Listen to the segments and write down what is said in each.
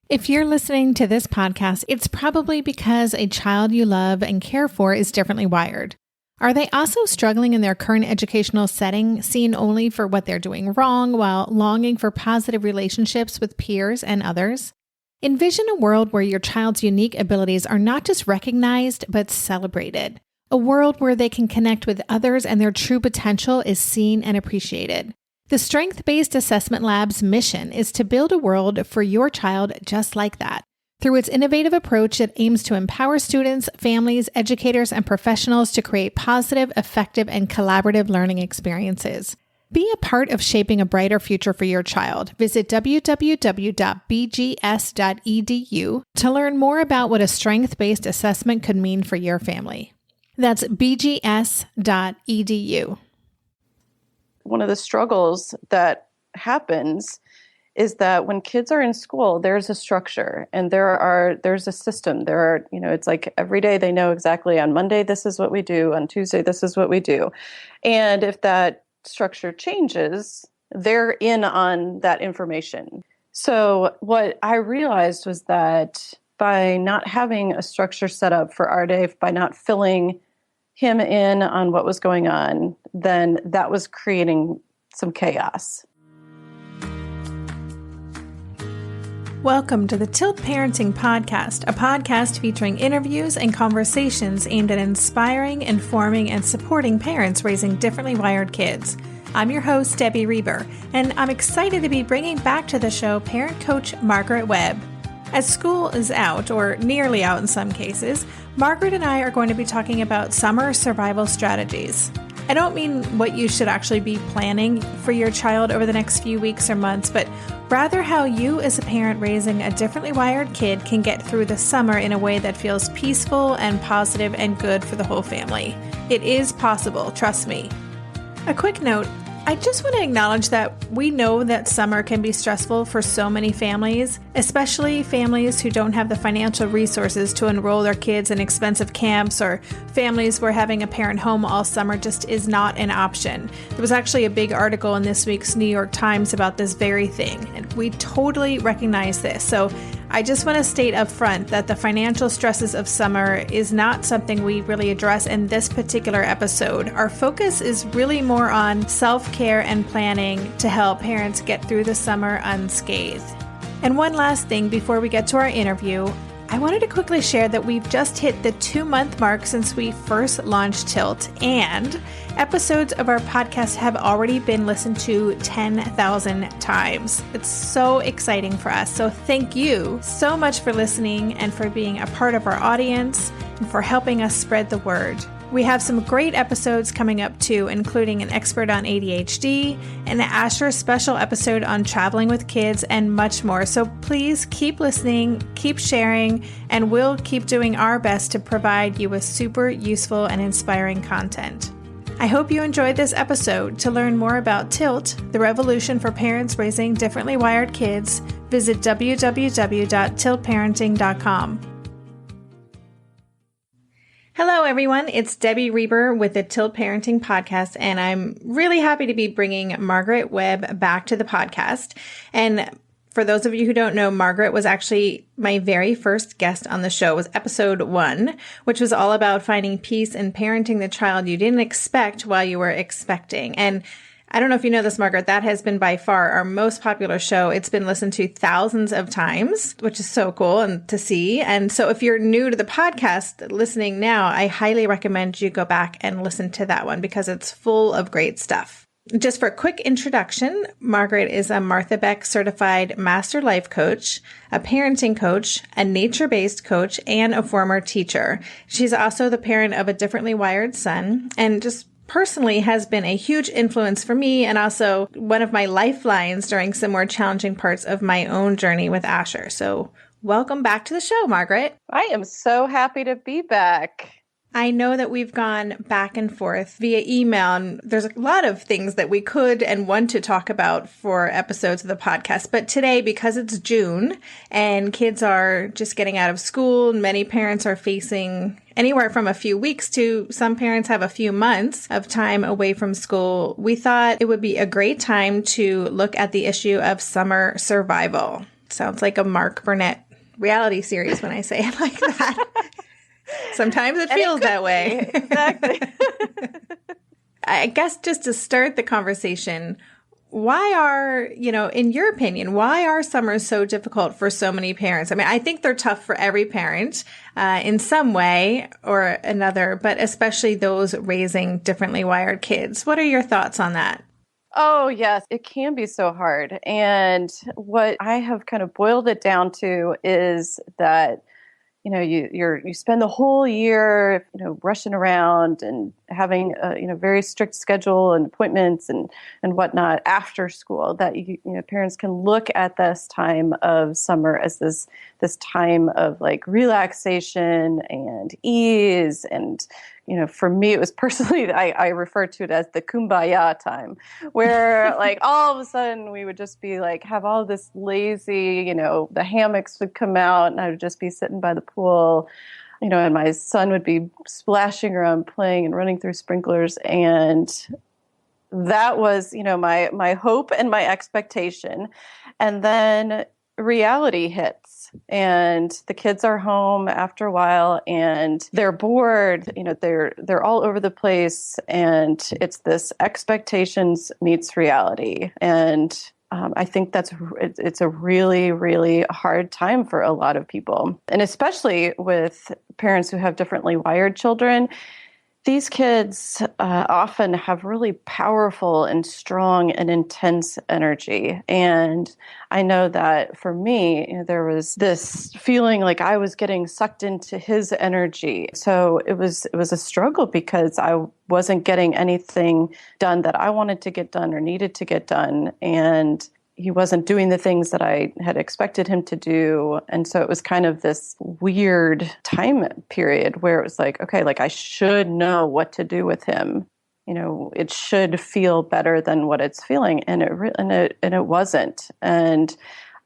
If you're listening to this podcast, it's probably because a child you love and care for is differently wired. Are they also struggling in their current educational setting, seen only for what they're doing wrong while longing for positive relationships with peers and others? Envision a world where your child's unique abilities are not just recognized, but celebrated. A world where they can connect with others and their true potential is seen and appreciated. The Strength-Based Assessment Lab's mission is to build a world for your child just like that. Through its innovative approach, it aims to empower students, families, educators, and professionals to create positive, effective, and collaborative learning experiences. Be a part of shaping a brighter future for your child. Visit www.bgs.edu to learn more about what a strength-based assessment could mean for your family. That's bgs.edu. One of the struggles that happens is that when kids are in school, there's a structure and there's a system. It's like every day they know exactly on Monday, this is what we do. On Tuesday, this is what we do. And if that structure changes, they're in on that information. So what I realized was that by not having a structure set up for our day, by not filling him in on what was going on, then that was creating some chaos. Welcome to the Tilt Parenting Podcast, a podcast featuring interviews and conversations aimed at inspiring, informing, and supporting parents raising differently wired kids. I'm your host, Debbie Reber, and I'm excited to be bringing back to the show parent coach Margaret Webb. As school is out, or nearly out in some cases, Margaret and I are going to be talking about summer survival strategies. I don't mean what you should actually be planning for your child over the next few weeks or months, but rather how you as a parent raising a differently wired kid can get through the summer in a way that feels peaceful and positive and good for the whole family. It is possible, trust me. A quick note, I just want to acknowledge that we know that summer can be stressful for so many families, especially families who don't have the financial resources to enroll their kids in expensive camps, or families where having a parent home all summer just is not an option. There was actually a big article in this week's New York Times about this very thing, and we totally recognize this. So I just want to state up front that the financial stresses of summer is not something we really address in this particular episode. Our focus is really more on self-care and planning to help parents get through the summer unscathed. And one last thing before we get to our interview, I wanted to quickly share that we've just hit the 2-month mark since we first launched Tilt, and episodes of our podcast have already been listened to 10,000 times. It's so exciting for us. So thank you so much for listening and for being a part of our audience and for helping us spread the word. We have some great episodes coming up too, including an expert on ADHD, an Asher special episode on traveling with kids, and much more. So please keep listening, keep sharing, and we'll keep doing our best to provide you with super useful and inspiring content. I hope you enjoyed this episode. To learn more about Tilt, the revolution for parents raising differently wired kids, visit www.tiltparenting.com. Hello, everyone. It's Debbie Reber with the Tilt Parenting Podcast, and I'm really happy to be bringing Margaret Webb back to the podcast. And for those of you who don't know, Margaret was actually my very first guest on the show. It was episode 1, which was all about finding peace in parenting the child you didn't expect while you were expecting. And I don't know if you know this, Margaret, that has been by far our most popular show. It's been listened to thousands of times, which is so cool and to see. And so if you're new to the podcast listening now, I highly recommend you go back and listen to that one because it's full of great stuff. Just for a quick introduction, Margaret is a Martha Beck certified master life coach, a parenting coach, a nature-based coach, and a former teacher. She's also the parent of a differently wired son, and just personally has been a huge influence for me and also one of my lifelines during some more challenging parts of my own journey with Asher. So welcome back to the show, Margaret. I am so happy to be back. I know that we've gone back and forth via email, and there's a lot of things that we could and want to talk about for episodes of the podcast. But today, because it's June and kids are just getting out of school, and many parents are facing anywhere from a few weeks to some parents have a few months of time away from school, we thought it would be a great time to look at the issue of summer survival. Sounds like a Mark Burnett reality series when I say it like that. Sometimes it feels that way. Exactly. I guess just to start the conversation, why are, in your opinion, why are summers so difficult for so many parents? I mean, I think they're tough for every parent in some way or another, but especially those raising differently wired kids. What are your thoughts on that? Oh, yes, it can be so hard. And what I have kind of boiled it down to is that you spend the whole year, rushing around and having a, very strict schedule and appointments and whatnot after school, that parents can look at this time of summer as this time of like relaxation and ease. And for me, it was personally, I refer to it as the kumbaya time, where like all of a sudden we would just be like, have all this lazy, the hammocks would come out and I would just be sitting by the pool, and my son would be splashing around playing and running through sprinklers. And that was, my hope and my expectation. And then reality hits and the kids are home after a while and they're bored, they're all over the place, and it's this expectations meets reality. And I think it's a really, really hard time for a lot of people, and especially with parents who have differently wired children. These kids often have really powerful and strong and intense energy. And I know that for me, there was this feeling like I was getting sucked into his energy. So it was a struggle because I wasn't getting anything done that I wanted to get done or needed to get done. And he wasn't doing the things that I had expected him to do. And so it was kind of this weird time period where it was like, okay, like I should know what to do with him. It should feel better than what it's feeling. And it wasn't. And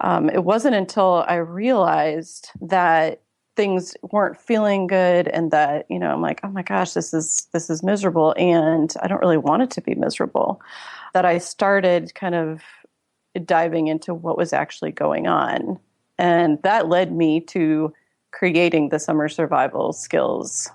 it wasn't until I realized that things weren't feeling good and that, I'm like, oh my gosh, this is miserable. And I don't really want it to be miserable, that I started kind of diving into what was actually going on. And that led me to creating the summer survival skills.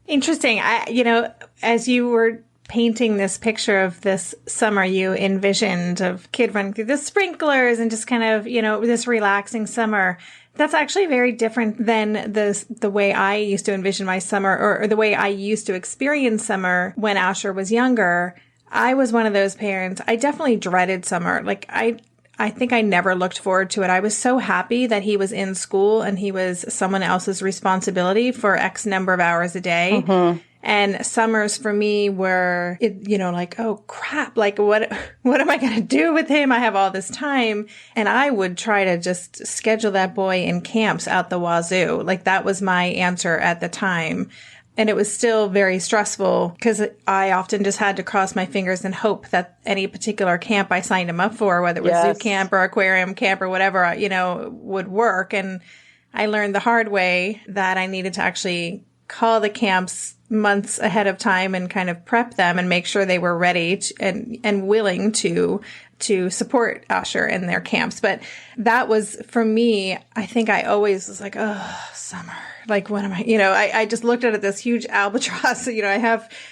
Interesting. As you were painting this picture of this summer, you envisioned of kid running through the sprinklers and just kind of, this relaxing summer. That's actually very different than the way I used to envision my summer, or the way I used to experience summer when Asher was younger. I was one of those parents. I definitely dreaded summer. Like I think I never looked forward to it. I was so happy that he was in school and he was someone else's responsibility for X number of hours a day. Mm-hmm. And summers for me were, like, oh crap, like what am I going to do with him? I have all this time. And I would try to just schedule that boy in camps out the wazoo. Like that was my answer at the time. And it was still very stressful because I often just had to cross my fingers and hope that any particular camp I signed him up for, whether it was zoo camp or aquarium camp or whatever, would work. And I learned the hard way that I needed to actually call the camps months ahead of time and kind of prep them and make sure they were ready and willing to support Asher in their camps. But that was, for me, I think I always was like, oh, summer. Like, what am I, I just looked at it, this huge albatross. I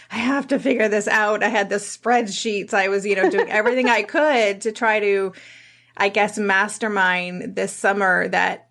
have to figure this out. I had the spreadsheets. I was, doing everything I could to try to, I guess, mastermind this summer that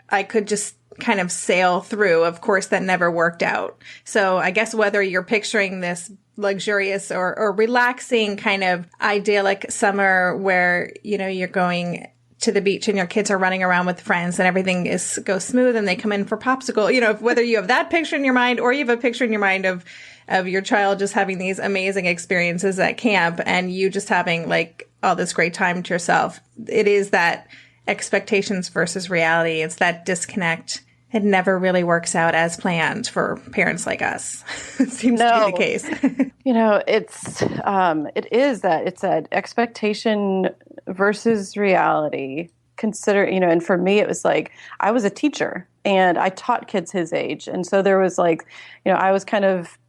I could just kind of sail through. Of course, that never worked out. So I guess whether you're picturing this luxurious or relaxing kind of idyllic summer where, you're going to the beach and your kids are running around with friends and everything goes smooth and they come in for popsicle, whether you have that picture in your mind or you have a picture in your mind of your child just having these amazing experiences at camp and you just having like all this great time to yourself. It is that expectations versus reality. It's that disconnect. It never really works out as planned for parents like us. It seems to be the case. It's that expectation versus reality. And for me, it was like, I was a teacher and I taught kids his age. And so there was like, I was kind of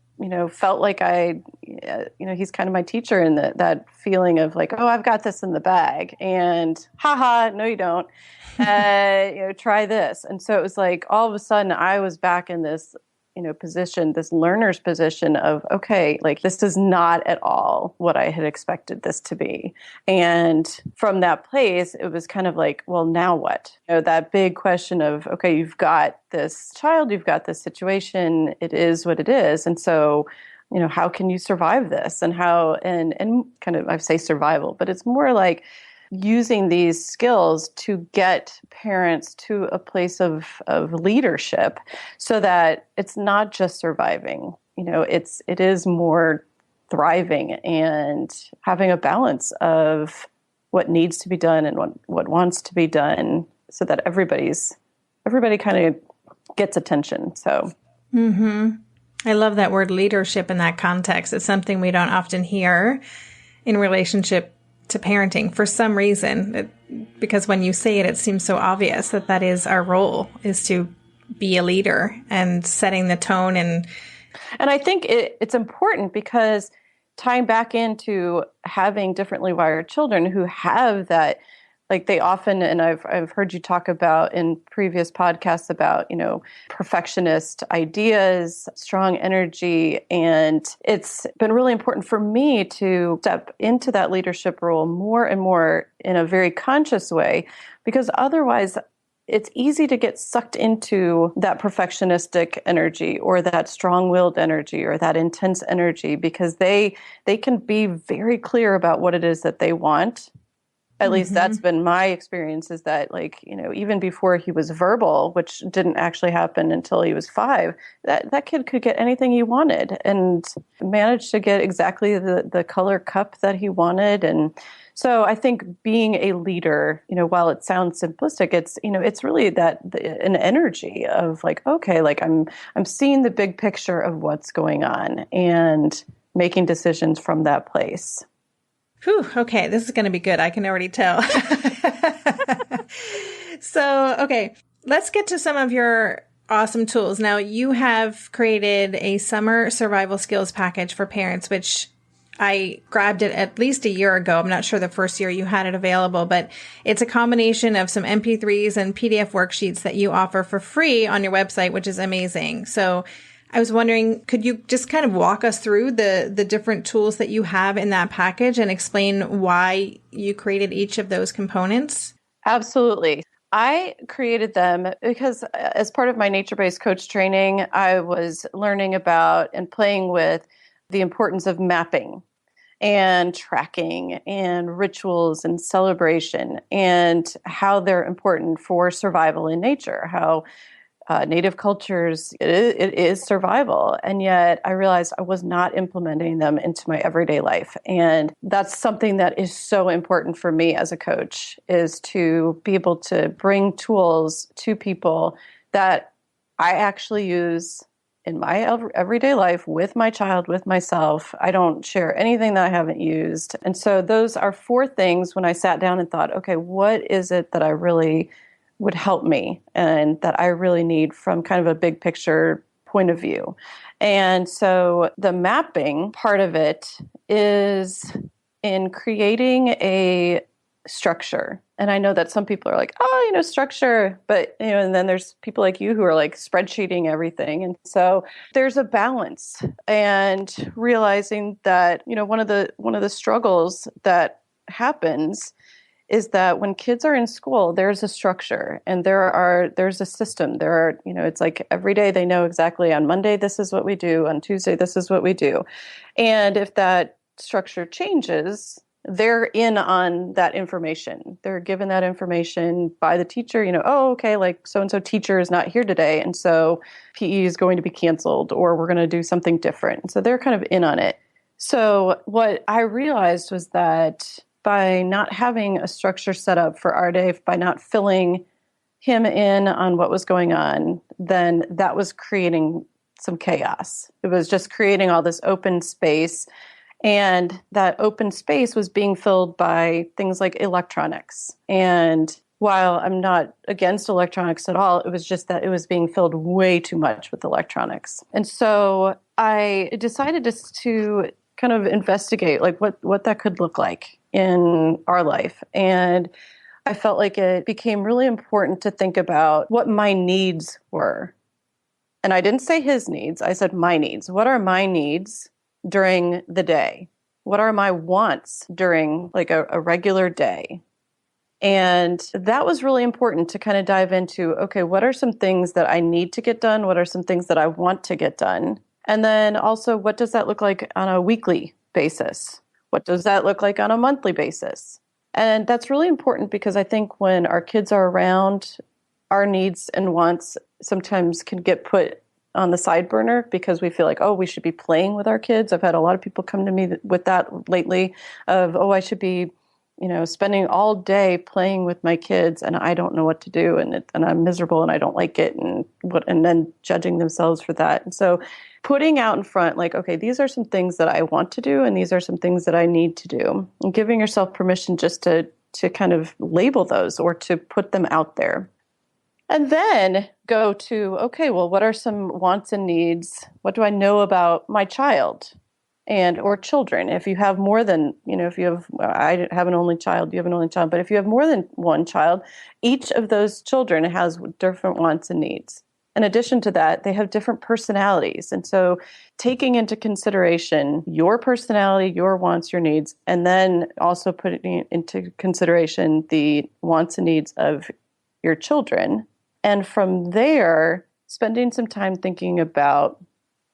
felt like he's kind of my teacher in that feeling of like, oh, I've got this in the bag, and haha, no, you don't. Try this. And so it was like all of a sudden I was back in this, position, this learner's position of, okay, like this is not at all what I had expected this to be. And from that place, it was kind of like, well, now what? That big question of, okay, you've got this child, you've got this situation, it is what it is. And so, how can you survive this? And how, and kind of, I say survival, but it's more like using these skills to get parents to a place of leadership so that it's not just surviving. It is more thriving and having a balance of what needs to be done and what wants to be done so that everybody kind of gets attention. So. Mm-hmm. I love that word leadership in that context. It's something we don't often hear in relationship to parenting for some reason, because when you say it, it seems so obvious that is our role, is to be a leader and setting the tone. And I think it's important because tying back into having differently wired children who have that, like they often, and I've heard you talk about in previous podcasts about, perfectionist ideas, strong energy. And it's been really important for me to step into that leadership role more and more in a very conscious way, because otherwise it's easy to get sucked into that perfectionistic energy or that strong-willed energy or that intense energy, because they can be very clear about what it is that they want. At least that's been my experience, is that even before he was verbal, which didn't actually happen until he was 5, that kid could get anything he wanted and managed to get exactly the color cup that he wanted. And so I think being a leader, while it sounds simplistic, it's really an energy of like, okay, like I'm seeing the big picture of what's going on and making decisions from that place. Whew, okay, this is going to be good. I can already tell. So, okay, let's get to some of your awesome tools. Now, you have created a summer survival skills package for parents, which I grabbed it at least a year ago. I'm not sure the first year you had it available, but it's a combination of some MP3s and PDF worksheets that you offer for free on your website, which is amazing. So I was wondering, could you just kind of walk us through the different tools that you have in that package and explain why you created each of those components? Absolutely. I created them because as part of my nature-based coach training, I was learning about and playing with the importance of mapping and tracking and rituals and celebration and how they're important for survival in nature, how Native cultures, it is survival. And yet I realized I was not implementing them into my everyday life. And that's something that is so important for me as a coach, is to be able to bring tools to people that I actually use in my everyday life with my child, with myself. I don't share anything that I haven't used. And so those are 4 things when I sat down and thought, okay, what is it that I really would help me and that I really need from kind of a big picture point of view. And so the mapping part of it is in creating a structure. And I know that some people are like, oh, structure, but, and then there's people like you who are like spreadsheeting everything. And so there's a balance, and realizing that, one of the struggles that happens is that when kids are in school, there's a structure and there's a system. It's like every day they know exactly on Monday, this is what we do. On Tuesday, this is what we do. And if that structure changes, they're in on that information. They're given that information by the teacher, oh, okay, like so-and-so teacher is not here today. And so PE is going to be canceled, or we're going to do something different. And so they're kind of in on it. So what I realized was that by not having a structure set up for our day, by not filling him in on what was going on, then that was creating some chaos. It was just creating all this open space. And that open space was being filled by things like electronics and while I'm not against electronics at all, it was just that it was being filled way too much with electronics. And so I decided to kind of investigate like what that could look like in our life. And I felt like it became really important to think about what my needs were. And I didn't say his needs, I said my needs. What are my needs during the day? What are my wants during like a regular day? And that was really important to kind of dive into, okay, what are some things that I need to get done? What are some things that I want to get done? And then also, what does that look like on a weekly basis? What does that look like on a monthly basis? And that's really important because I think when our kids are around, our needs and wants sometimes can get put on the side burner because we feel like, oh, we should be playing with our kids. I've had a lot of people come to me with that lately of, oh, I should be, spending all day playing with my kids and I don't know what to do and I'm miserable and I don't like it and then judging themselves for that. And so putting out in front, like, okay, these are some things that I want to do and these are some things that I need to do, and giving yourself permission just to kind of label those or to put them out there. And then go to, okay, well, what are some wants and needs? What do I know about my child or children? If you have more than, I have an only child, you have an only child, but if you have more than one child, each of those children has different wants and needs. In addition to that, they have different personalities. And so taking into consideration your personality, your wants, your needs, and then also putting into consideration the wants and needs of your children. And from there, spending some time thinking about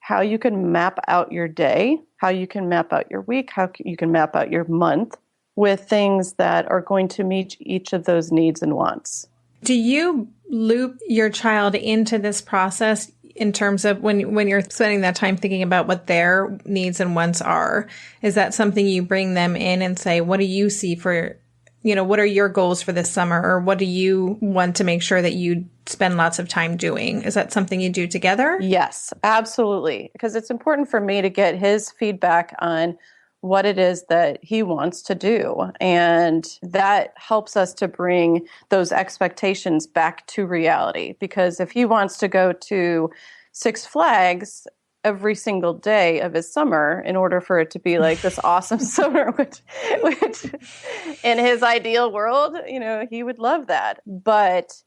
how you can map out your day, how you can map out your week, how you can map out your month with things that are going to meet each of those needs and wants. Do you loop your child into this process in terms of when you're spending that time thinking about what their needs and wants are? Is that something you bring them in and say, what do you see for, what are your goals for this summer? Or what do you want to make sure that you spend lots of time doing? Is that something you do together? Yes, absolutely. Because it's important for me to get his feedback on what it is that he wants to do. And that helps us to bring those expectations back to reality. Because if he wants to go to Six Flags every single day of his summer in order for it to be like this awesome summer, which in his ideal world, he would love that. But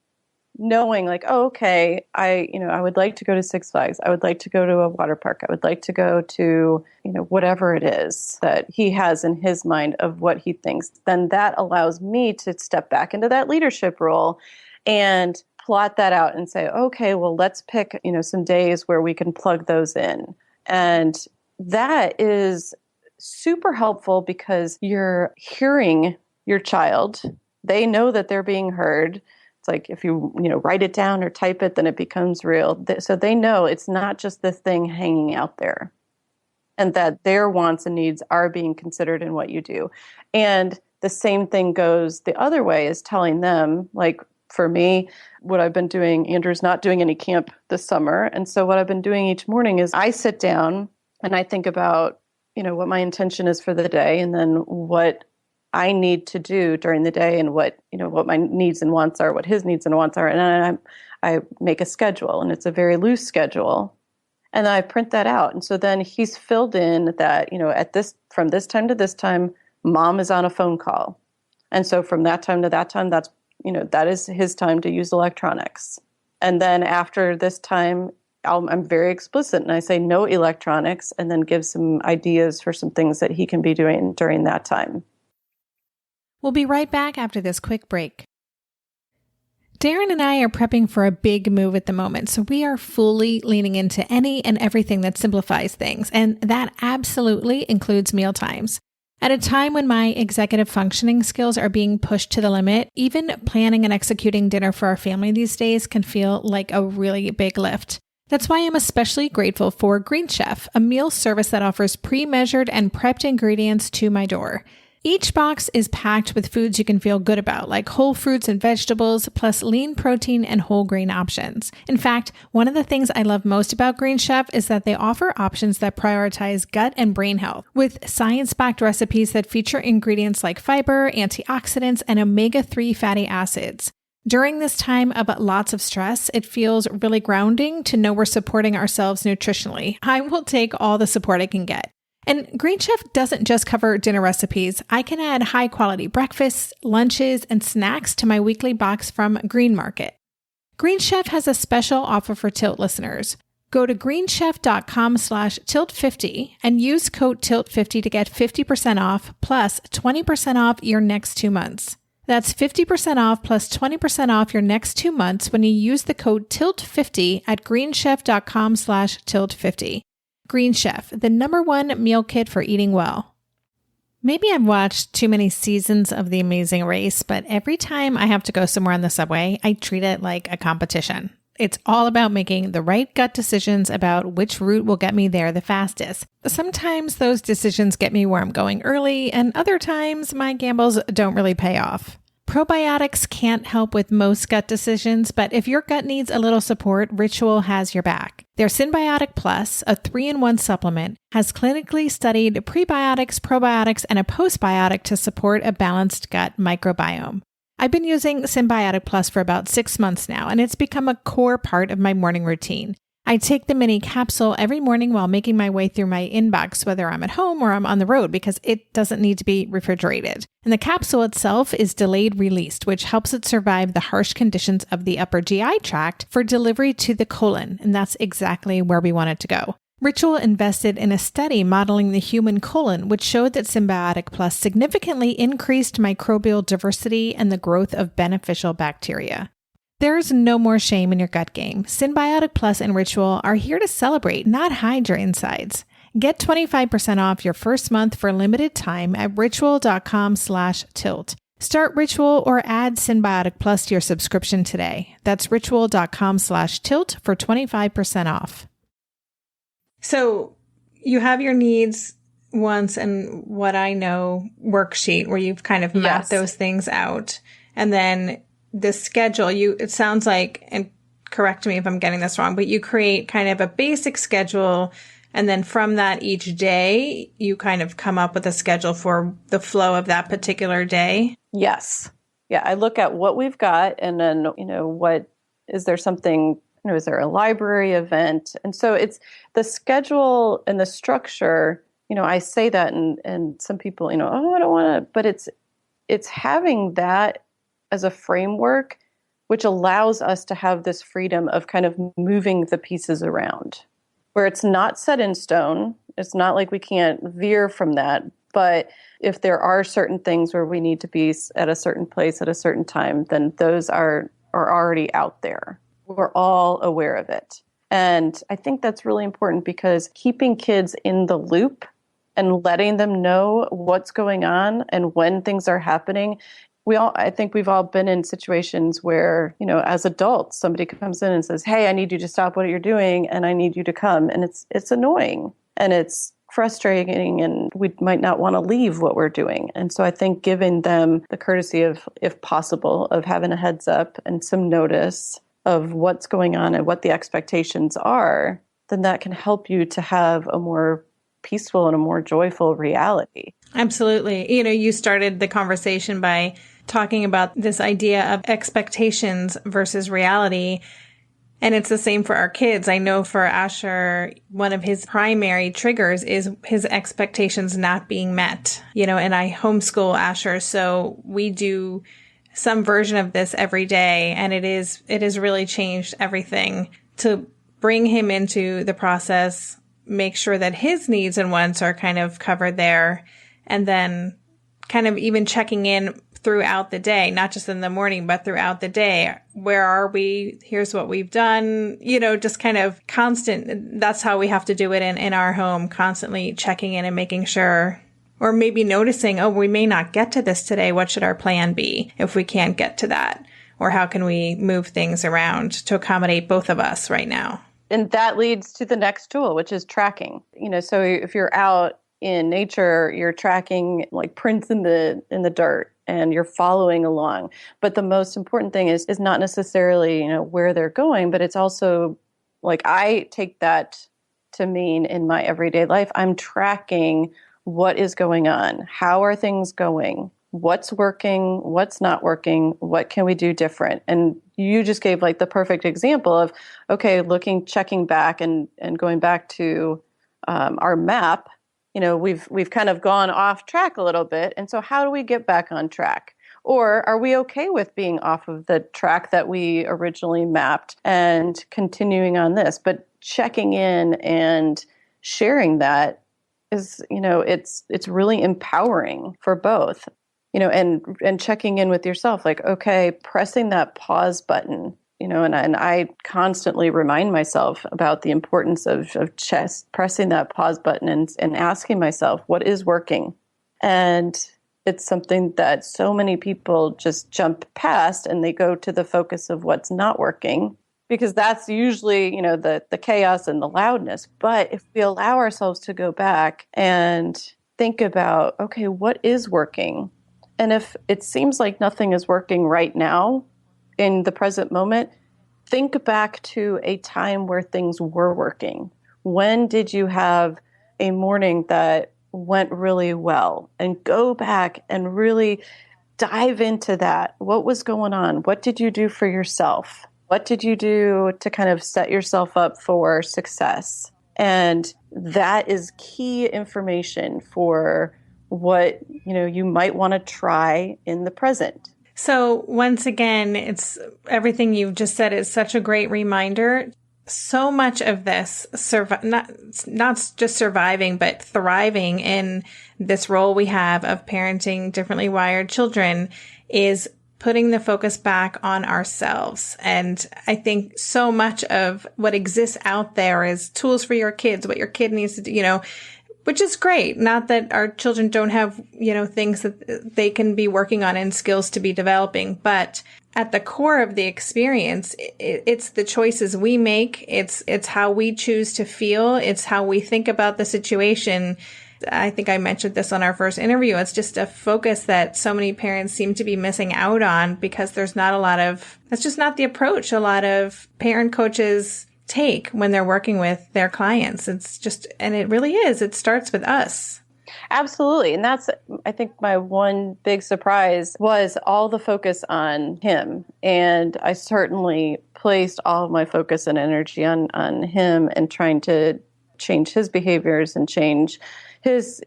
knowing like, oh, okay, I would like to go to Six Flags. I would like to go to a water park. I would like to go to, whatever it is that he has in his mind of what he thinks. Then that allows me to step back into that leadership role and plot that out and say, okay, well, let's pick, some days where we can plug those in. And that is super helpful because you're hearing your child. They know that they're being heard. It's like if you, write it down or type it, then it becomes real. So they know it's not just this thing hanging out there and that their wants and needs are being considered in what you do. And the same thing goes the other way, is telling them, like, for me, what I've been doing, Andrew's not doing any camp this summer. And so what I've been doing each morning is I sit down and I think about, what my intention is for the day and then what I need to do during the day and what my needs and wants are, what his needs and wants are. And then I make a schedule, and it's a very loose schedule. And then I print that out. And so then he's filled in that, from this time to this time, mom is on a phone call. And so from that time to that time, that is his time to use electronics. And then after this time, I'm very explicit and I say no electronics, and then give some ideas for some things that he can be doing during that time. We'll be right back after this quick break. Darren and I are prepping for a big move at the moment, so we are fully leaning into any and everything that simplifies things, and that absolutely includes meal times. At a time when my executive functioning skills are being pushed to the limit, even planning and executing dinner for our family these days can feel like a really big lift. That's why I'm especially grateful for Green Chef, a meal service that offers pre-measured and prepped ingredients to my door. Each box is packed with foods you can feel good about, like whole fruits and vegetables, plus lean protein and whole grain options. In fact, one of the things I love most about Green Chef is that they offer options that prioritize gut and brain health, with science-backed recipes that feature ingredients like fiber, antioxidants, and omega-3 fatty acids. During this time of lots of stress, it feels really grounding to know we're supporting ourselves nutritionally. I will take all the support I can get. And Green Chef doesn't just cover dinner recipes. I can add high-quality breakfasts, lunches, and snacks to my weekly box from Green Market. Green Chef has a special offer for Tilt listeners. Go to greenchef.com/tilt50 and use code TILT50 to get 50% off plus 20% off your next 2 months. That's 50% off plus 20% off your next 2 months when you use the code TILT50 at greenchef.com/tilt50. Green Chef, the #1 meal kit for eating well. Maybe I've watched too many seasons of The Amazing Race, but every time I have to go somewhere on the subway, I treat it like a competition. It's all about making the right gut decisions about which route will get me there the fastest. Sometimes those decisions get me where I'm going early, and other times my gambles don't really pay off. Probiotics can't help with most gut decisions, but if your gut needs a little support, Ritual has your back. Their Synbiotic Plus, a 3-in-1 supplement, has clinically studied prebiotics, probiotics, and a postbiotic to support a balanced gut microbiome. I've been using Synbiotic Plus for about 6 months now, and it's become a core part of my morning routine. I take the mini capsule every morning while making my way through my inbox, whether I'm at home or I'm on the road, because it doesn't need to be refrigerated. And the capsule itself is delayed released, which helps it survive the harsh conditions of the upper GI tract for delivery to the colon, and that's exactly where we want it to go. Ritual invested in a study modeling the human colon, which showed that Synbiotic Plus significantly increased microbial diversity and the growth of beneficial bacteria. There's no more shame in your gut game. Synbiotic Plus and Ritual are here to celebrate, not hide your insides. Get 25% off your first month for a limited time at ritual.com/tilt. Start Ritual or add Synbiotic Plus to your subscription today. That's ritual.com/tilt for 25% off. So you have your needs once and what I know worksheet where you've kind of mapped those things out. And then the schedule, it sounds like, and correct me if I'm getting this wrong, but you create kind of a basic schedule. And then from that each day, you kind of come up with a schedule for the flow of that particular day. Yes. Yeah. I look at what we've got and then, is there something, is there a library event? And so it's the schedule and the structure, I say that and some people, I don't want to, but it's having that as a framework, which allows us to have this freedom of kind of moving the pieces around, where it's not set in stone. It's not like we can't veer from that. But if there are certain things where we need to be at a certain place at a certain time, then those are already out there. We're all aware of it. And I think that's really important because keeping kids in the loop and letting them know what's going on and when things are happening. I think we've all been in situations where, as adults, somebody comes in and says, "Hey, I need you to stop what you're doing and I need you to come." And it's annoying and it's frustrating and we might not want to leave what we're doing. And so I think giving them the courtesy of, if possible, of having a heads up and some notice of what's going on and what the expectations are, then that can help you to have a more peaceful and a more joyful reality. Absolutely. You started the conversation by talking about this idea of expectations versus reality. And it's the same for our kids. I know for Asher, one of his primary triggers is his expectations not being met, and I homeschool Asher. So we do some version of this every day. And it has really changed everything to bring him into the process, make sure that his needs and wants are kind of covered there. And then kind of even checking in throughout the day, not just in the morning, but throughout the day. Where are we? Here's what we've done, just kind of constant. That's how we have to do it in our home, constantly checking in and making sure, or maybe noticing, we may not get to this today. What should our plan be if we can't get to that? Or how can we move things around to accommodate both of us right now? And that leads to the next tool, which is tracking. So if you're out in nature, you're tracking like prints in the dirt and you're following along. But the most important thing is not necessarily, where they're going, but it's also like I take that to mean in my everyday life, I'm tracking what is going on. How are things going? what's working, what's not working, what can we do different? And you just gave like the perfect example of, okay, checking back and going back to our map. We've kind of gone off track a little bit. And so how do we get back on track? Or are we okay with being off of the track that we originally mapped and continuing on this? But checking in and sharing that is, it's really empowering for both, and checking in with yourself, like, okay, pressing that pause button, and I constantly remind myself about the importance of just pressing that pause button and asking myself, what is working? And it's something that so many people just jump past, and they go to the focus of what's not working, because that's usually, the chaos and the loudness. But if we allow ourselves to go back and think about, okay, what is working? And if it seems like nothing is working right now in the present moment, think back to a time where things were working. When did you have a morning that went really well? And go back and really dive into that. What was going on? What did you do for yourself? What did you do to kind of set yourself up for success? And that is key information for what, you might want to try in the present. So once again, it's everything you've just said is such a great reminder. So much of this, not just surviving, but thriving in this role we have of parenting differently wired children, is putting the focus back on ourselves. And I think so much of what exists out there is tools for your kids, what your kid needs to do, which is great. Not that our children don't have, things that they can be working on and skills to be developing, but at the core of the experience, it's the choices we make. It's how we choose to feel. It's how we think about the situation. I think I mentioned this on our first interview. It's just a focus that so many parents seem to be missing out on, because there's not that's just not the approach a lot of parent coaches take when they're working with their clients. And it really is. It starts with us. Absolutely. And that's, I think, my one big surprise was all the focus on him. And I certainly placed all of my focus and energy on him and trying to change his behaviors and change his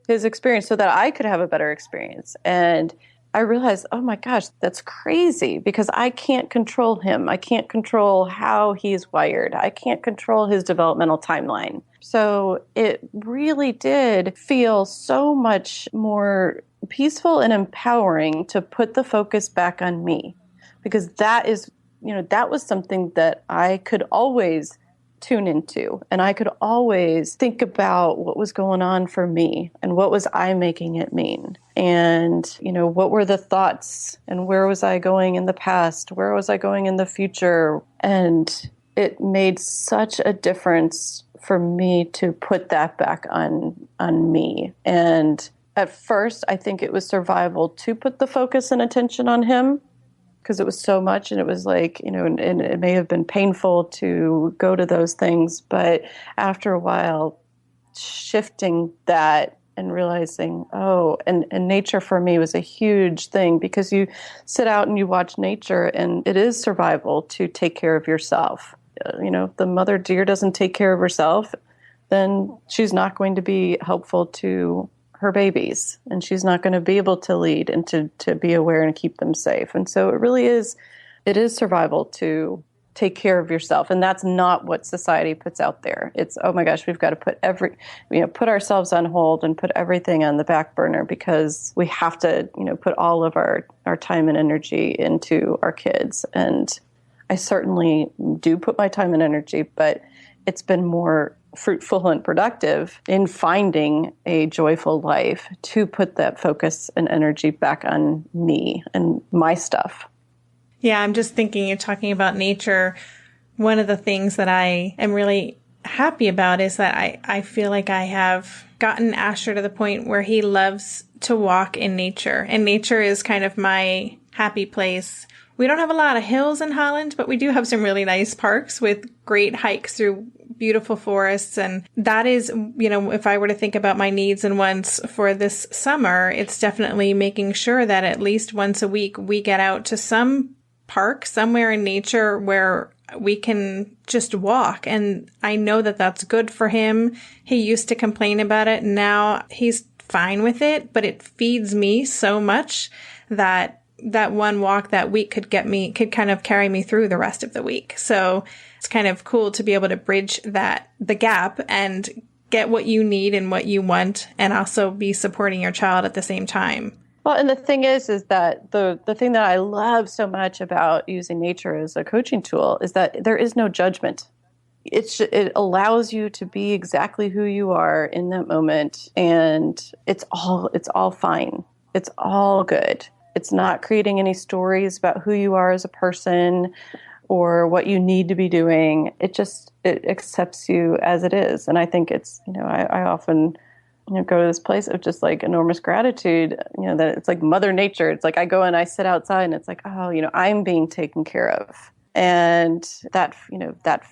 experience so that I could have a better experience. And I realized, oh my gosh, that's crazy, because I can't control him. I can't control how he's wired. I can't control his developmental timeline. So it really did feel so much more peaceful and empowering to put the focus back on me, because that was something that I could always tune into, and I could always think about what was going on for me and what was I making it mean, and what were the thoughts, and where was I going in the past, where was I going in the future. And it made such a difference for me to put that back on me. And at first I think it was survival to put the focus and attention on him, because it was so much, and it was like, and it may have been painful to go to those things. But after a while, shifting that and realizing, and nature for me was a huge thing, because you sit out and you watch nature, and it is survival to take care of yourself. The mother deer doesn't take care of herself, then she's not going to be helpful to her babies, and she's not going to be able to lead and to be aware and keep them safe. And so it is survival to take care of yourself. And that's not what society puts out there. It's, oh my gosh, we've got to put ourselves on hold and put everything on the back burner, because we have to, put all of our time and energy into our kids. And I certainly do put my time and energy, but it's been more fruitful and productive in finding a joyful life to put that focus and energy back on me and my stuff. Yeah, I'm just thinking, you're talking about nature. One of the things that I am really happy about is that I feel like I have gotten Asher to the point where he loves to walk in nature. And nature is kind of my happy place. We don't have a lot of hills in Holland, but we do have some really nice parks with great hikes through beautiful forests. And that is, if I were to think about my needs and wants for this summer, it's definitely making sure that at least once a week we get out to some park somewhere in nature where we can just walk. And I know that that's good for him. He used to complain about it. Now he's fine with it, but it feeds me so much that one walk that week could kind of carry me through the rest of the week. So it's kind of cool to be able to bridge the gap and get what you need and what you want, and also be supporting your child at the same time. Well, and the thing is that the thing that I love so much about using nature as a coaching tool is that there is no judgment. It allows you to be exactly who you are in that moment, and it's all fine. It's all good. It's not creating any stories about who you are as a person or what you need to be doing. It accepts you as it is. And I think it's, I often, go to this place of just like enormous gratitude, that it's like Mother Nature. It's like I go and I sit outside and it's like, oh, I'm being taken care of. And that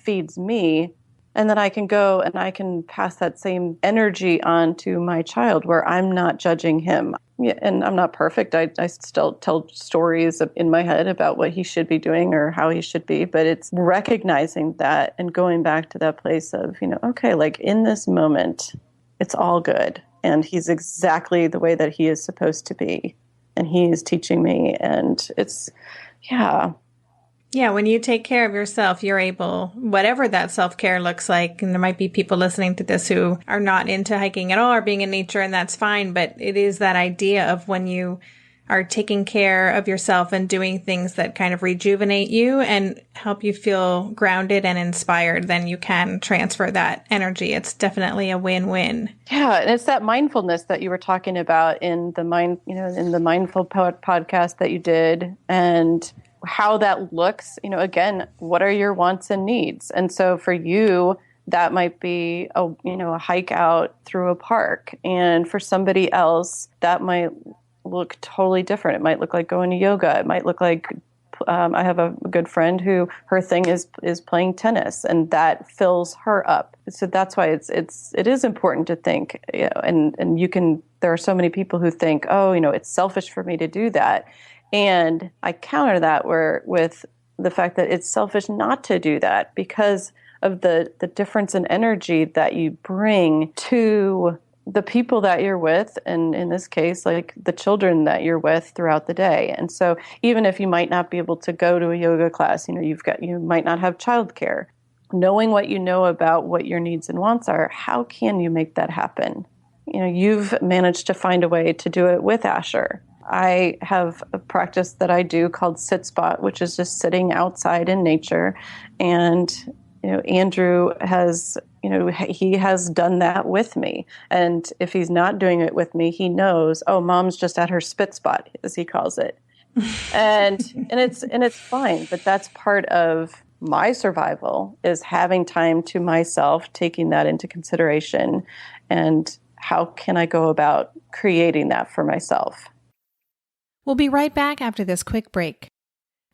feeds me. And then I can go and I can pass that same energy on to my child where I'm not judging him. Yeah, and I'm not perfect. I still tell stories in my head about what he should be doing or how he should be. But it's recognizing that and going back to that place of, okay, like in this moment, it's all good. And he's exactly the way that he is supposed to be. And he is teaching me. And it's, yeah. Yeah, when you take care of yourself, you're able, whatever that self-care looks like, and there might be people listening to this who are not into hiking at all or being in nature, and that's fine, but it is that idea of when you are taking care of yourself and doing things that kind of rejuvenate you and help you feel grounded and inspired, then you can transfer that energy. It's definitely a win-win. Yeah, and it's that mindfulness that you were talking about in the mindful podcast that you did, and how that looks, again, what are your wants and needs? And so for you, that might be a hike out through a park. And for somebody else, that might look totally different. It might look like going to yoga. It might look like, I have a good friend who her thing is playing tennis, and that fills her up. So that's why it is important to think, and you can, there are so many people who think, oh, it's selfish for me to do that. And I counter that with the fact that it's selfish not to do that because of the difference in energy that you bring to the people that you're with, and in this case, like the children that you're with throughout the day. And so even if you might not be able to go to a yoga class, you might not have childcare, knowing what you know about what your needs and wants are, how can you make that happen? You've managed to find a way to do it with Asher. I have a practice that I do called Sit Spot, which is just sitting outside in nature. And, Andrew has, he has done that with me. And if he's not doing it with me, he knows, oh, mom's just at her spit spot, as he calls it. and it's fine. But that's part of my survival, is having time to myself, taking that into consideration. And how can I go about creating that for myself? We'll be right back after this quick break.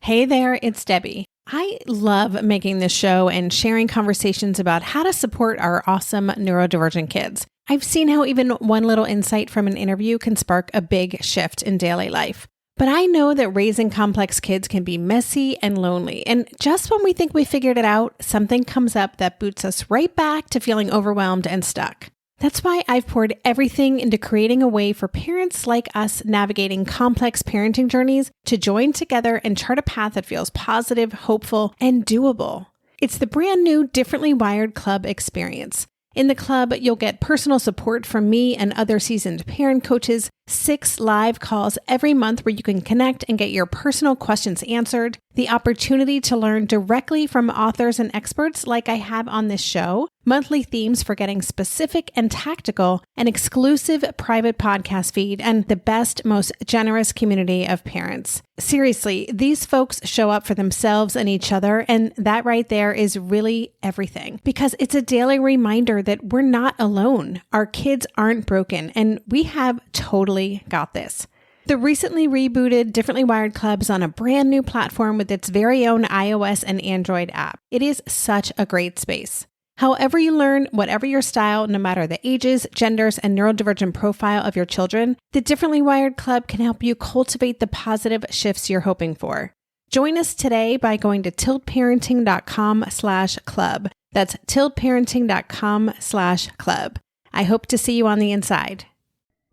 Hey there, it's Debbie. I love making this show and sharing conversations about how to support our awesome neurodivergent kids. I've seen how even one little insight from an interview can spark a big shift in daily life. But I know that raising complex kids can be messy and lonely. And just when we think we figured it out, something comes up that boots us right back to feeling overwhelmed and stuck. That's why I've poured everything into creating a way for parents like us navigating complex parenting journeys to join together and chart a path that feels positive, hopeful, and doable. It's the brand new Differently Wired Club experience. In the club, you'll get personal support from me and other seasoned parent coaches, 6 live calls every month where you can connect and get your personal questions answered, the opportunity to learn directly from authors and experts like I have on this show, monthly themes for getting specific and tactical, an exclusive private podcast feed, and the best, most generous community of parents. Seriously, these folks show up for themselves and each other, and that right there is really everything, because it's a daily reminder that we're not alone. Our kids aren't broken, and we have totally got this. The recently rebooted Differently Wired Club is on a brand new platform with its very own iOS and Android app. It is such a great space. However you learn, whatever your style, no matter the ages, genders, and neurodivergent profile of your children, the Differently Wired Club can help you cultivate the positive shifts you're hoping for. Join us today by going to tiltparenting.com/club. That's tiltparenting.com/club. I hope to see you on the inside.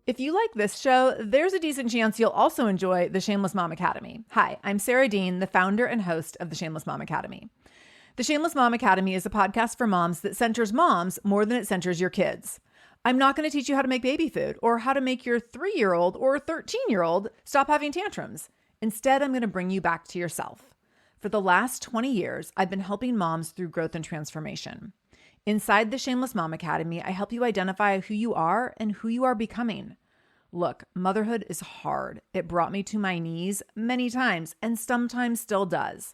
If you like this show, there's a decent chance you'll also enjoy the Shameless Mom Academy. Hi, I'm Sarah Dean, the founder and host of the Shameless Mom Academy. The Shameless Mom Academy is a podcast for moms that centers moms more than it centers your kids. I'm not going to teach you how to make baby food or how to make your 3-year-old or 13-year-old stop having tantrums. Instead, I'm going to bring you back to yourself. For the last 20 years, I've been helping moms through growth and transformation. Inside the Shameless Mom Academy, I help you identify who you are and who you are becoming. Look, motherhood is hard. It brought me to my knees many times and sometimes still does.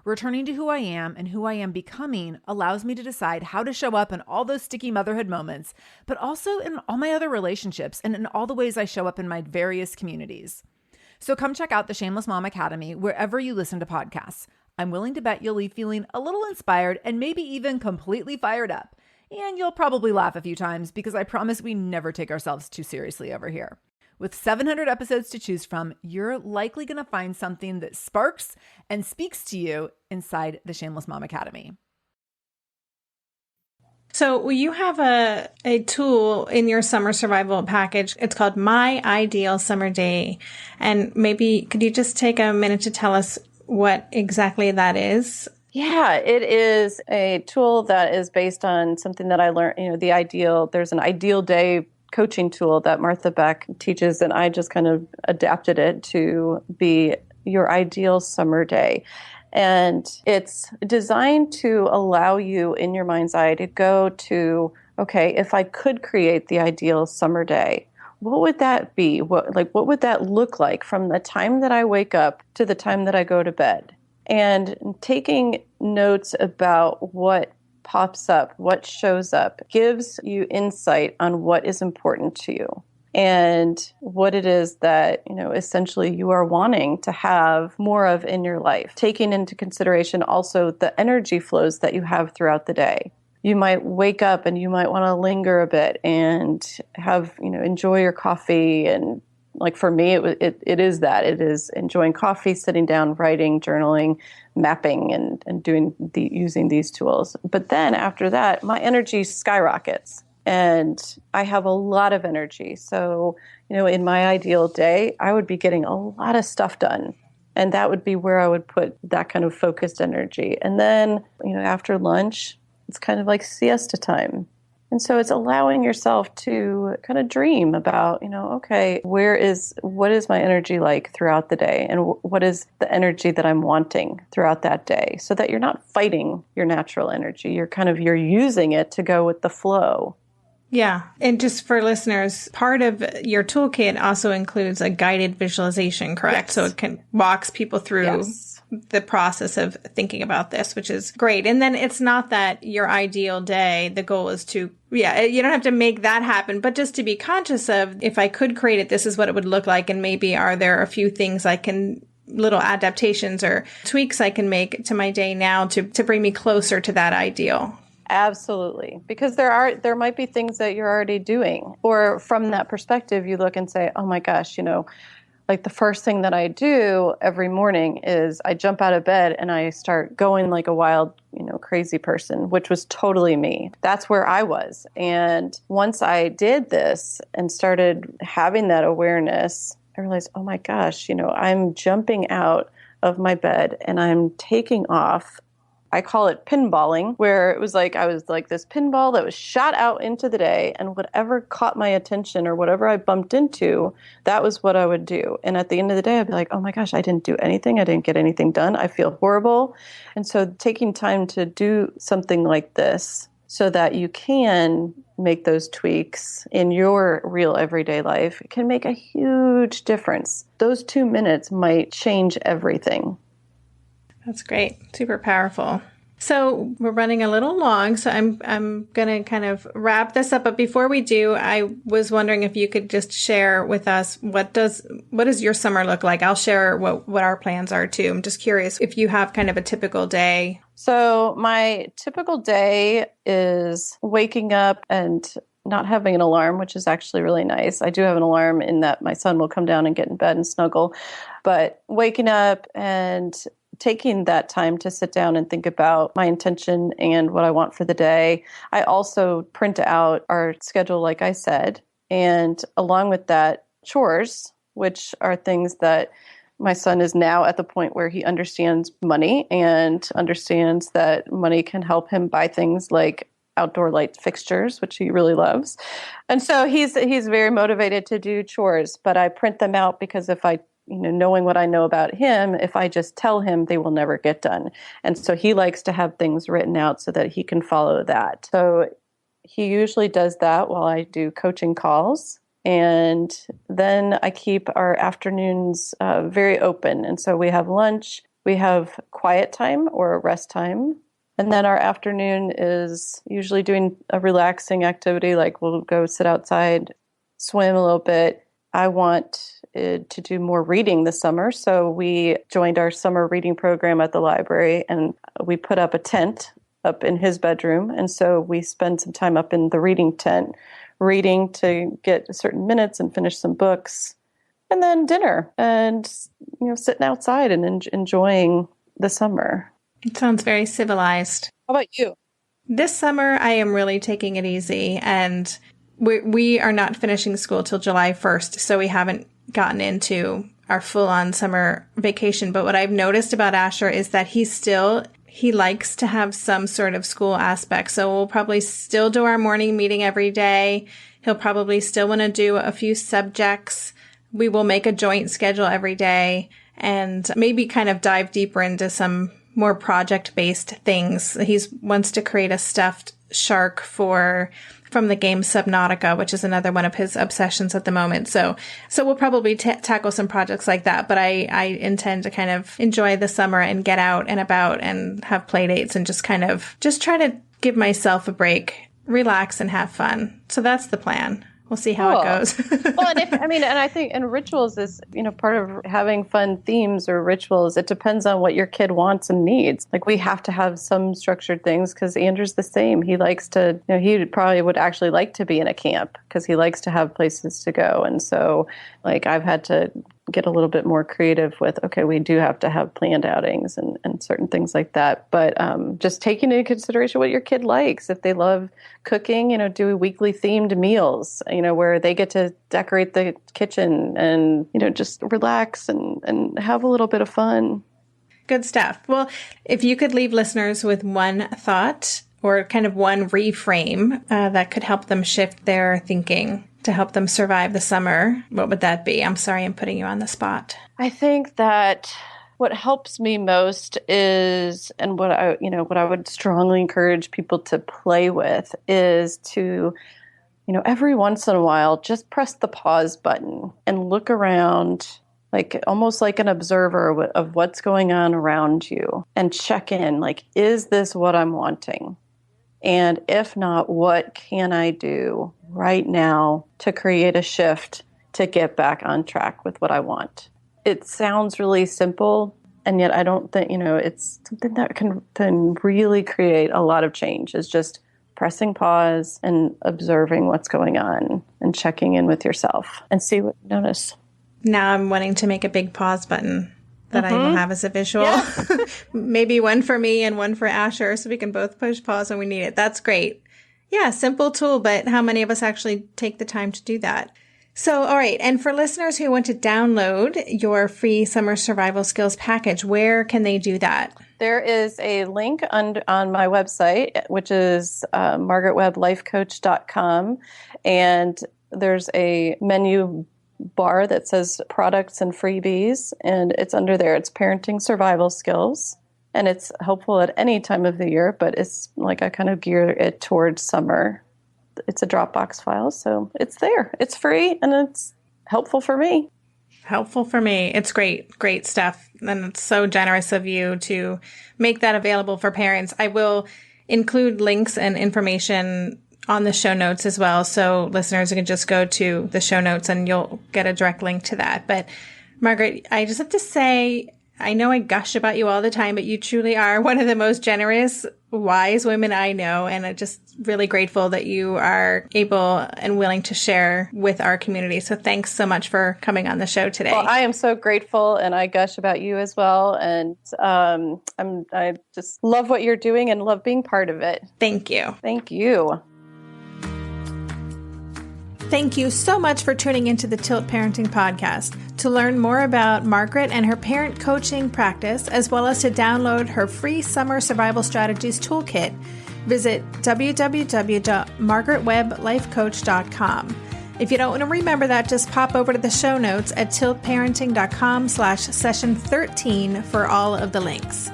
Returning to who I am and who I am becoming allows me to decide how to show up in all those sticky motherhood moments, but also in all my other relationships and in all the ways I show up in my various communities. So come check out the Shameless Mom Academy wherever you listen to podcasts. I'm willing to bet you'll leave feeling a little inspired and maybe even completely fired up. And you'll probably laugh a few times because I promise we never take ourselves too seriously over here. With 700 episodes to choose from, you're likely going to find something that sparks and speaks to you inside the Shameless Mom Academy. So you have a tool in your summer survival package. It's called My Ideal Summer Day. And maybe could you just take a minute to tell us what exactly that is? Yeah, it is a tool that is based on something that I learned, there's an ideal day coaching tool that Martha Beck teaches, and I just kind of adapted it to be your ideal summer day. And it's designed to allow you in your mind's eye to go to, okay, if I could create the ideal summer day, what would that be? What would that look like from the time that I wake up to the time that I go to bed? And taking notes about what pops up, what shows up, gives you insight on what is important to you and what it is that, essentially you are wanting to have more of in your life, taking into consideration also the energy flows that you have throughout the day. You might wake up and you might want to linger a bit and have, enjoy your coffee. And like for me, it is that. It is enjoying coffee, sitting down, writing, journaling, mapping, and using these tools. But then after that, my energy skyrockets and I have a lot of energy. So, in my ideal day, I would be getting a lot of stuff done. And that would be where I would put that kind of focused energy. And then, after lunch, it's kind of like siesta time. And so it's allowing yourself to kind of dream about, okay, what is my energy like throughout the day? And what is the energy that I'm wanting throughout that day? So that you're not fighting your natural energy. You're using it to go with the flow. Yeah. And just for listeners, part of your toolkit also includes a guided visualization, correct? Yes. So it walks people through the process of thinking about this, which is great. And then it's not that your ideal day, the goal is to, you don't have to make that happen, but just to be conscious of, if I could create it, this is what it would look like. And maybe are there a few things little adaptations or tweaks I can make to my day now to bring me closer to that ideal? Absolutely. Because there might be things that you're already doing, or from that perspective, you look and say, oh my gosh, like the first thing that I do every morning is I jump out of bed and I start going like a wild, crazy person, which was totally me. That's where I was. And once I did this and started having that awareness, I realized, oh my gosh, I'm jumping out of my bed and I'm taking off. I call it pinballing, where it was like I was like this pinball that was shot out into the day, and whatever caught my attention or whatever I bumped into, that was what I would do. And at the end of the day, I'd be like, oh my gosh, I didn't do anything. I didn't get anything done. I feel horrible. And so taking time to do something like this so that you can make those tweaks in your real everyday life can make a huge difference. Those 2 minutes might change everything. That's great. Super powerful. So we're running a little long, so I'm going to kind of wrap this up. But before we do, I was wondering if you could just share with us what does your summer look like? I'll share what our plans are too. I'm just curious if you have kind of a typical day. So my typical day is waking up and not having an alarm, which is actually really nice. I do have an alarm in that my son will come down and get in bed and snuggle, but waking up and taking that time to sit down and think about my intention and what I want for the day. I also print out our schedule, like I said, and along with that, chores, which are things that my son is now at the point where he understands money and understands that money can help him buy things like outdoor light fixtures, which he really loves. And so he's very motivated to do chores, but I print them out because if I, knowing what I know about him, if I just tell him, they will never get done. And so he likes to have things written out so that he can follow that. So he usually does that while I do coaching calls. And then I keep our afternoons very open. And so we have lunch, we have quiet time or rest time. And then our afternoon is usually doing a relaxing activity, like we'll go sit outside, swim a little bit. I want to do more reading this summer. So we joined our summer reading program at the library, and we put up a tent up in his bedroom. And so we spend some time up in the reading tent, reading to get certain minutes and finish some books. And then dinner and, sitting outside and enjoying the summer. It sounds very civilized. How about you? This summer, I am really taking it easy, and we are not finishing school till July 1st, so we haven't gotten into our full-on summer vacation. But what I've noticed about Asher is that he likes to have some sort of school aspect. So we'll probably still do our morning meeting every day. He'll probably still want to do a few subjects. We will make a joint schedule every day and maybe kind of dive deeper into some more project-based things. He wants to create a stuffed shark from the game Subnautica, which is another one of his obsessions at the moment. So we'll probably tackle some projects like that. But I intend to kind of enjoy the summer and get out and about and have play dates and just try to give myself a break, relax and have fun. So that's the plan. We'll see how it goes. Well, and I think rituals is, part of having fun themes or rituals. It depends on what your kid wants and needs. Like we have to have some structured things because Andrew's the same. He likes to, he probably would actually like to be in a camp because he likes to have places to go. And so like I've had to get a little bit more creative with, okay, we do have to have planned outings and certain things like that. But just taking into consideration what your kid likes. If they love cooking, do weekly themed meals, where they get to decorate the kitchen and, just relax and have a little bit of fun. Good stuff. Well, if you could leave listeners with one thought or kind of one reframe that could help them shift their thinking to help them survive the summer, what would that be? I'm sorry, I'm putting you on the spot. I think that what helps me most is, and what I would strongly encourage people to play with is to, every once in a while, just press the pause button and look around, like almost like an observer of what's going on around you and check in, like, is this what I'm wanting? And if not, what can I do right now to create a shift to get back on track with what I want? It sounds really simple, and yet I don't think, it's something that can really create a lot of change, is just pressing pause and observing what's going on and checking in with yourself and see what you notice. Now I'm wanting to make a big pause button that I will have as a visual. Yeah. Maybe one for me and one for Asher so we can both push pause when we need it. That's great. Yeah, simple tool, but how many of us actually take the time to do that? So, all right. And for listeners who want to download your free summer survival skills package, where can they do that? There is a link on my website, which is margaretwebblifecoach.com. And there's a menu bar that says products and freebies, and it's under there. It's parenting survival skills, and it's helpful at any time of the year, but it's like I kind of gear it towards summer. It's a Dropbox file, so it's there. It's free, and it's helpful for me. Helpful for me. It's great stuff, and it's so generous of you to make that available for parents. I will include links and information on the show notes as well. So listeners can just go to the show notes and you'll get a direct link to that. But Margaret, I just have to say, I know I gush about you all the time, but you truly are one of the most generous, wise women I know. And I'm just really grateful that you are able and willing to share with our community. So thanks so much for coming on the show today. Well, I am so grateful, and I gush about you as well. And I just love what you're doing and love being part of it. Thank you. Thank you. Thank you so much for tuning into the Tilt Parenting Podcast. To learn more about Margaret and her parent coaching practice, as well as to download her free summer survival strategies toolkit, visit www.margaretwebblifecoach.com. If you don't want to remember that, just pop over to the show notes at tiltparenting.com/session 13 for all of the links.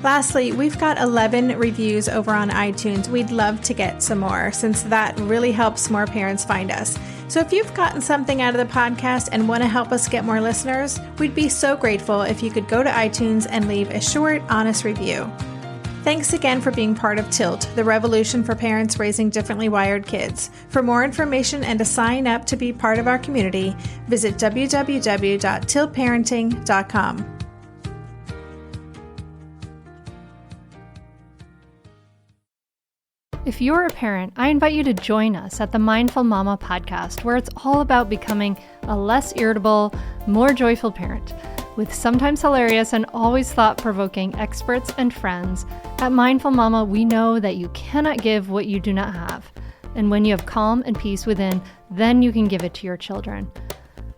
Lastly, we've got 11 reviews over on iTunes. We'd love to get some more, since that really helps more parents find us. So if you've gotten something out of the podcast and want to help us get more listeners, we'd be so grateful if you could go to iTunes and leave a short, honest review. Thanks again for being part of Tilt, the revolution for parents raising differently wired kids. For more information and to sign up to be part of our community, visit www.tiltparenting.com. If you're a parent, I invite you to join us at the Mindful Mama podcast, where it's all about becoming a less irritable, more joyful parent. With sometimes hilarious and always thought-provoking experts and friends, at Mindful Mama, we know that you cannot give what you do not have. And when you have calm and peace within, then you can give it to your children.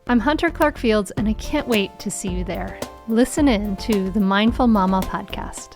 I'm Hunter Clark Fields, and I can't wait to see you there. Listen in to the Mindful Mama podcast.